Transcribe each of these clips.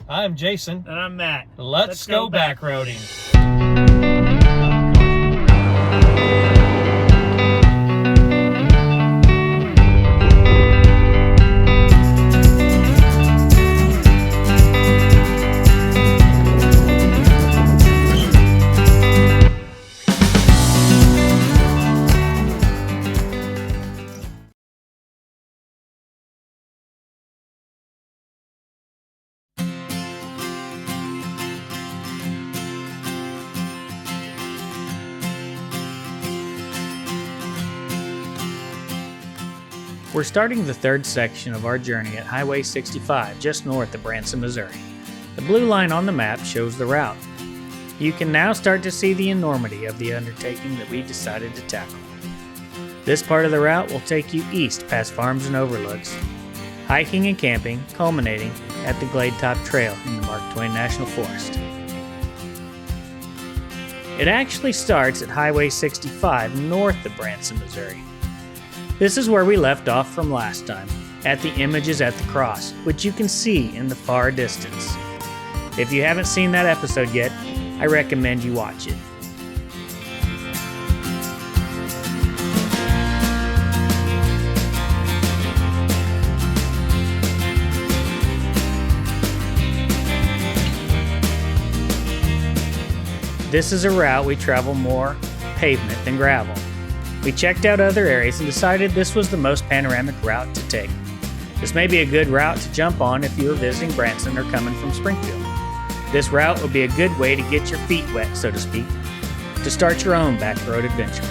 I'm Jason. And I'm Matt. Let's go backroading. We're starting the third section of our journey at Highway 65, just north of Branson, Missouri. The blue line on the map shows the route. You can now start to see the enormity of the undertaking that we decided to tackle. This part of the route will take you east past farms and overlooks, hiking and camping, culminating at the Glade Top Trail in the Mark Twain National Forest. It actually starts at Highway 65 north of Branson, Missouri. This is where we left off from last time, at the Images at the Cross, which you can see in the far distance. If you haven't seen that episode yet, I recommend you watch it. This is a route we travel more pavement than gravel. We checked out other areas and decided this was the most panoramic route to take. This may be a good route to jump on if you are visiting Branson or coming from Springfield. This route will be a good way to get your feet wet, so to speak, to start your own backroad adventures.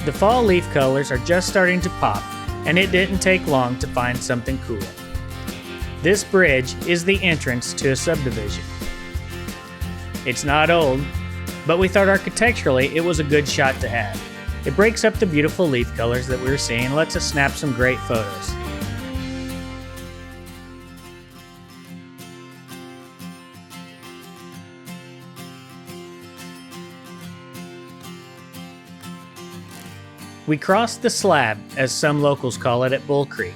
The fall leaf colors are just starting to pop, and it didn't take long to find something cool. This bridge is the entrance to a subdivision. It's not old, but we thought architecturally it was a good shot to have. It breaks up the beautiful leaf colors that we were seeing and lets us snap some great photos. We crossed the slab, as some locals call it, at Bull Creek.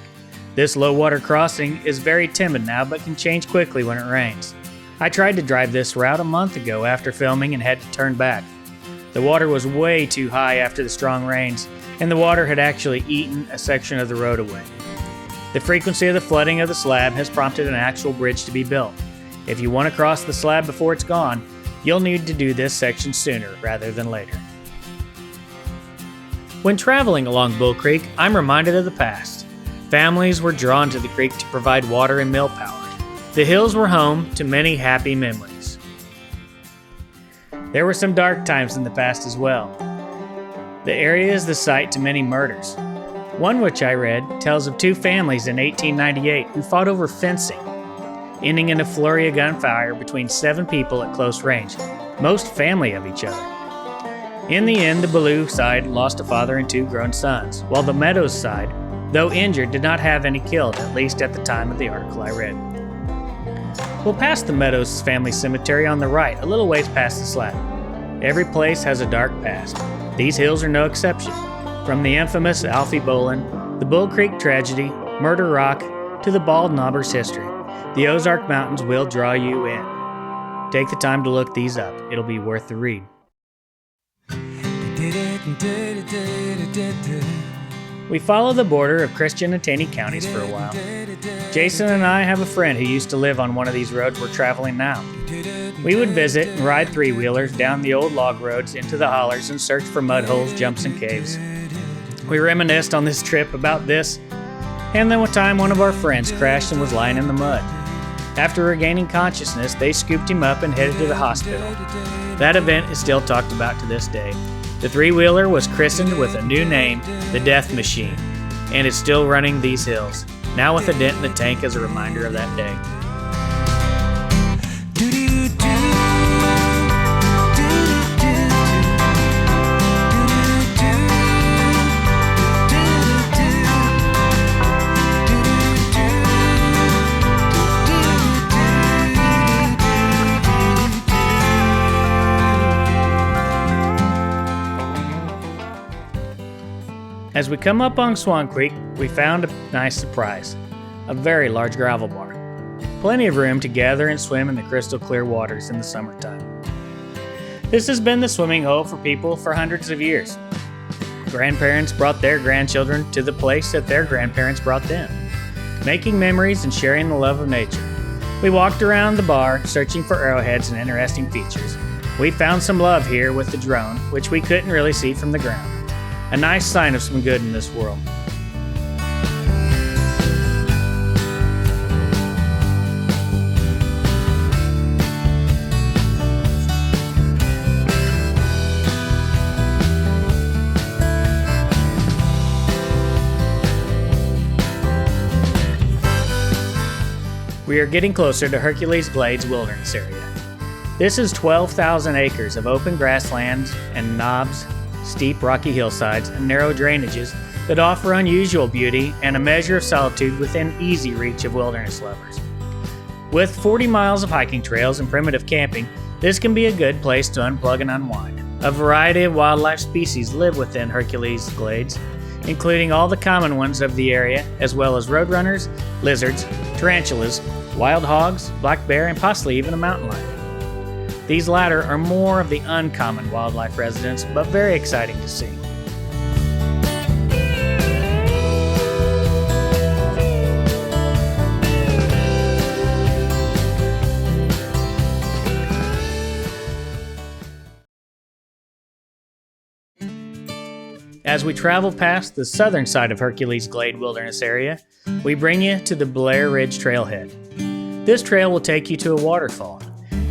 This low water crossing is very timid now, but can change quickly when it rains. I tried to drive this route a month ago after filming and had to turn back. The water was way too high after the strong rains, and the water had actually eaten a section of the road away. The frequency of the flooding of the slab has prompted an actual bridge to be built. If you want to cross the slab before it's gone, you'll need to do this section sooner rather than later. When traveling along Bull Creek, I'm reminded of the past. Families were drawn to the creek to provide water and mill power. The hills were home to many happy memories. There were some dark times in the past as well. The area is the site to many murders. One which I read tells of two families in 1898 who fought over fencing, ending in a flurry of gunfire between 7 people at close range, most family of each other. In the end, the Ballou side lost a father and 2 grown sons, while the Meadows side, though injured, did not have any killed, at least at the time of the article I read. We'll pass the Meadows family cemetery on the right, a little ways past the slab. Every place has a dark past. These hills are no exception. From the infamous Alfie Bolin, the Bull Creek tragedy, Murder Rock, to the Bald Knobber's history, the Ozark Mountains will draw you in. Take the time to look these up. It'll be worth the read. We follow the border of Christian and Taney counties for a while. Jason and I have a friend who used to live on one of these roads we're traveling now. We would visit and ride 3-wheelers down the old log roads into the hollers and search for mud holes, jumps, and caves. We reminisced on this trip about this, and then one time one of our friends crashed and was lying in the mud. After regaining consciousness, they scooped him up and headed to the hospital. That event is still talked about to this day. The 3-wheeler was christened with a new name, the Death Machine, and is still running these hills, now with a dent in the tank as a reminder of that day. As we come up on Swan Creek, we found a nice surprise, a very large gravel bar. Plenty of room to gather and swim in the crystal clear waters in the summertime. This has been the swimming hole for people for hundreds of years. Grandparents brought their grandchildren to the place that their grandparents brought them, making memories and sharing the love of nature. We walked around the bar, searching for arrowheads and interesting features. We found some love here with the drone, which we couldn't really see from the ground. A nice sign of some good in this world. We are getting closer to Hercules Glades Wilderness area. This is 12,000 acres of open grasslands and knobs, steep rocky hillsides, and narrow drainages that offer unusual beauty and a measure of solitude within easy reach of wilderness lovers. With 40 miles of hiking trails and primitive camping, this can be a good place to unplug and unwind. A variety of wildlife species live within Hercules Glades, including all the common ones of the area, as well as roadrunners, lizards, tarantulas, wild hogs, black bear, and possibly even a mountain lion. These latter are more of the uncommon wildlife residents, but very exciting to see. As we travel past the southern side of Hercules Glade Wilderness area, we bring you to the Blair Ridge trailhead. This trail will take you to a waterfall.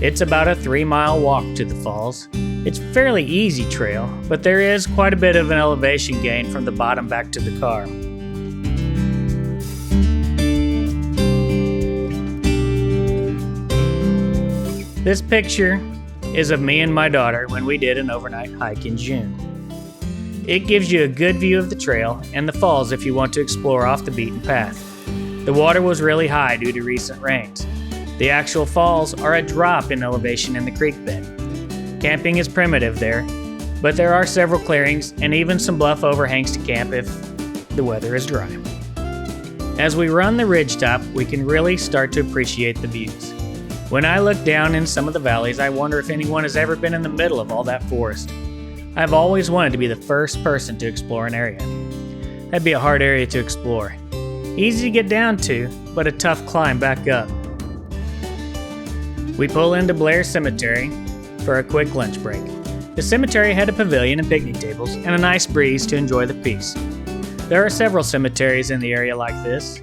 It's about a 3-mile walk to the falls. It's a fairly easy trail, but there is quite a bit of an elevation gain from the bottom back to the car. This picture is of me and my daughter when we did an overnight hike in June. It gives you a good view of the trail and the falls if you want to explore off the beaten path. The water was really high due to recent rains. The actual falls are a drop in elevation in the creek bed. Camping is primitive there, but there are several clearings and even some bluff overhangs to camp if the weather is dry. As we run the ridgetop, we can really start to appreciate the views. When I look down in some of the valleys, I wonder if anyone has ever been in the middle of all that forest. I've always wanted to be the first person to explore an area. That'd be a hard area to explore. Easy to get down to, but a tough climb back up. We pull into Blair Cemetery for a quick lunch break. The cemetery had a pavilion and picnic tables and a nice breeze to enjoy the peace. There are several cemeteries in the area like this.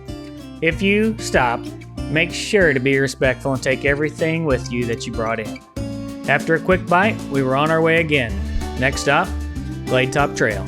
If you stop, make sure to be respectful and take everything with you that you brought in. After a quick bite, we were on our way again. Next stop, Glade Top Trail.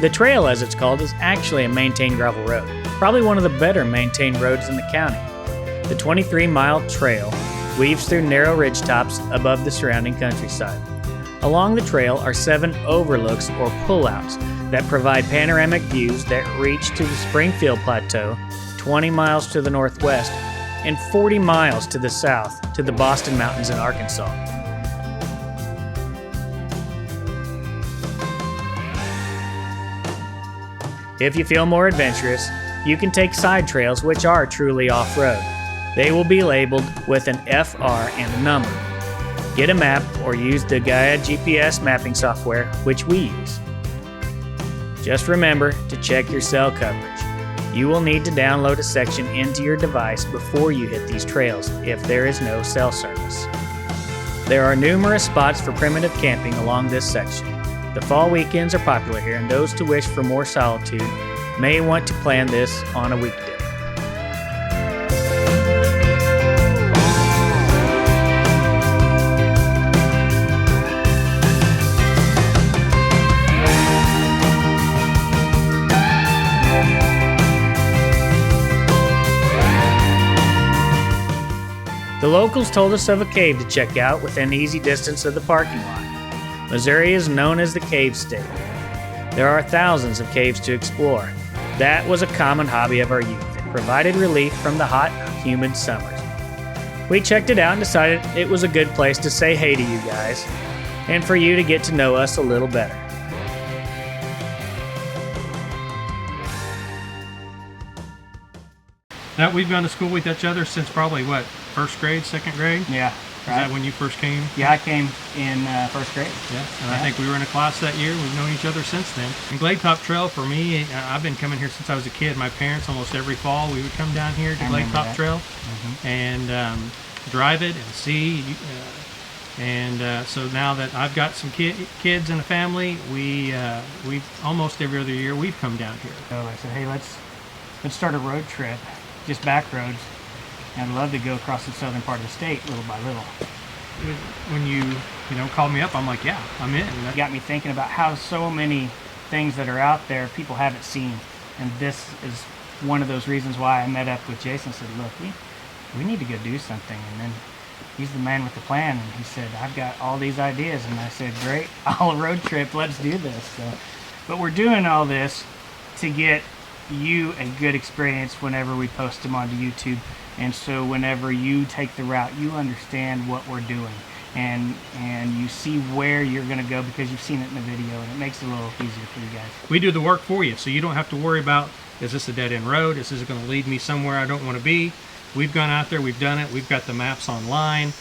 The trail, as it's called, is actually a maintained gravel road, probably one of the better maintained roads in the county. The 23-mile trail weaves through narrow ridgetops above the surrounding countryside. Along the trail are 7 overlooks or pullouts that provide panoramic views that reach to the Springfield Plateau, 20 miles to the northwest, and 40 miles to the south to the Boston Mountains in Arkansas. If you feel more adventurous, you can take side trails which are truly off-road. They will be labeled with an FR and a number. Get a map or use the Gaia GPS mapping software, which we use. Just remember to check your cell coverage. You will need to download a section into your device before you hit these trails if there is no cell service. There are numerous spots for primitive camping along this section. The fall weekends are popular here, and those who wish for more solitude may want to plan this on a weekday. The locals told us of a cave to check out within easy distance of the parking lot. Missouri is known as the cave state. There are thousands of caves to explore. That was a common hobby of our youth. It provided relief from the hot, humid summers. We checked it out and decided it was a good place to say hey to you guys, and for you to get to know us a little better. Now, we've gone to school with each other since probably, what, first grade, second grade? Yeah. Is that when you first came? Yeah, I came in first grade. Yeah, and I think we were in a class that year. We've known each other since then. And Glade Top Trail, for me, I've been coming here since I was a kid. My parents, almost every fall, we would come down here to Glade Top Trail and drive it and see. So now that I've got some kids and a family, we almost every other year we've come down here. So I said, hey, let's start a road trip, just back roads. And I'd love to go across the southern part of the state little by little. When you called me up, I'm like, yeah, I'm in. That got me thinking about how so many things that are out there people haven't seen. And this is one of those reasons why I met up with Jason and said, look, we need to go do something. And then he's the man with the plan. And he said, I've got all these ideas. And I said, great, I'll road trip, let's do this. So, but we're doing all this to get you a good experience whenever we post them onto YouTube. And so whenever you take the route, you understand what we're doing, and you see where you're going to go because you've seen it in the video, and it makes it a little easier for you guys. We do the work for you, so you don't have to worry about, is this a dead-end road? Is this going to lead me somewhere I don't want to be? We've gone out there, we've done it, we've got the maps online,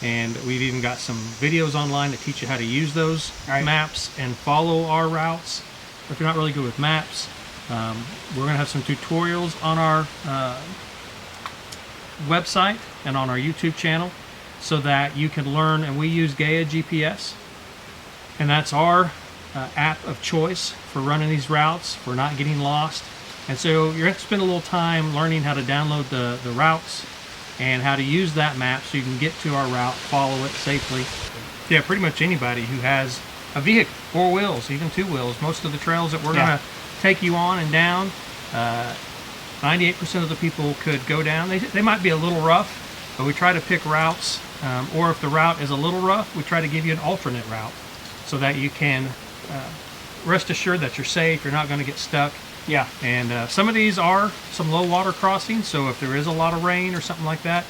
and we've even got some videos online that teach you how to use those maps and follow our routes. If you're not really good with maps, we're going to have some tutorials on our website and on our YouTube channel so that you can learn. And we use Gaia GPS, and that's our app of choice for running these routes, for not getting lost. And so you're going to spend a little time learning how to download the routes and how to use that map so you can get to our route, follow it safely. Yeah, pretty much anybody who has a vehicle, 4 wheels, even 2 wheels. Most of the trails that we're going to take you on and down, 98% of the people could go down. They might be a little rough, but we try to pick routes, or if the route is a little rough, we try to give you an alternate route so that you can rest assured that you're safe, you're not going to get stuck. Yeah. And some of these are some low water crossings, so if there is a lot of rain or something like that,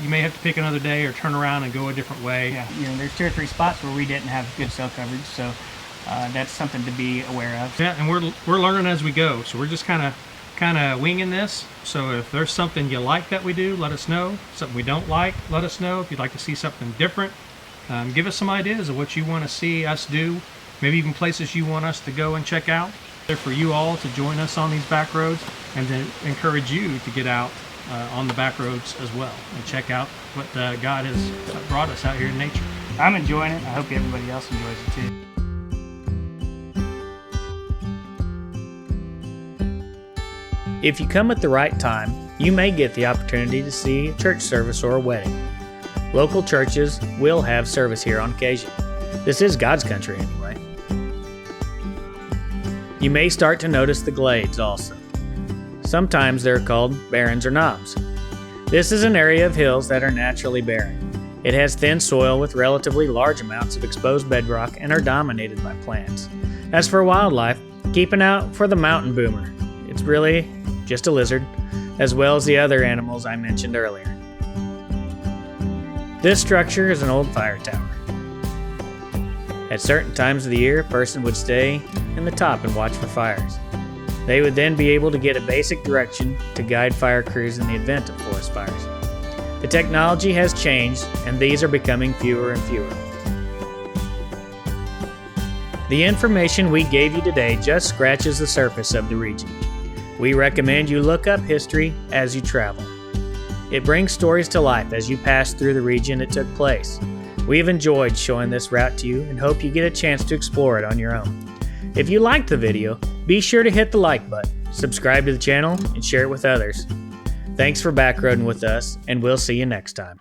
you may have to pick another day or turn around and go a different way. Yeah, there's 2 or 3 spots where we didn't have good cell coverage, so that's something to be aware of. Yeah, and we're learning as we go, so we're just kind of winging this. So if there's something you like that we do, let us know. Something we don't like, let us know. If you'd like to see something different, give us some ideas of what you want to see us do, maybe even places you want us to go and check out. They're for you all to join us on these back roads, and to encourage you to get out on the back roads as well and check out what God has brought us out here in nature. I'm enjoying it. I hope everybody else enjoys it too. If you come at the right time, you may get the opportunity to see a church service or a wedding. Local churches will have service here on occasion. This is God's country anyway. You may start to notice the glades also. Sometimes they're called barrens or knobs. This is an area of hills that are naturally barren. It has thin soil with relatively large amounts of exposed bedrock and are dominated by plants. As for wildlife, keep an eye out for the mountain boomer. It's really just a lizard, as well as the other animals I mentioned earlier. This structure is an old fire tower. At certain times of the year, a person would stay in the top and watch for fires. They would then be able to get a basic direction to guide fire crews in the event of forest fires. The technology has changed, and these are becoming fewer and fewer. The information we gave you today just scratches the surface of the region. We recommend you look up history as you travel. It brings stories to life as you pass through the region it took place. We have enjoyed showing this route to you and hope you get a chance to explore it on your own. If you liked the video, be sure to hit the like button, subscribe to the channel, and share it with others. Thanks for backroading with us, and we'll see you next time.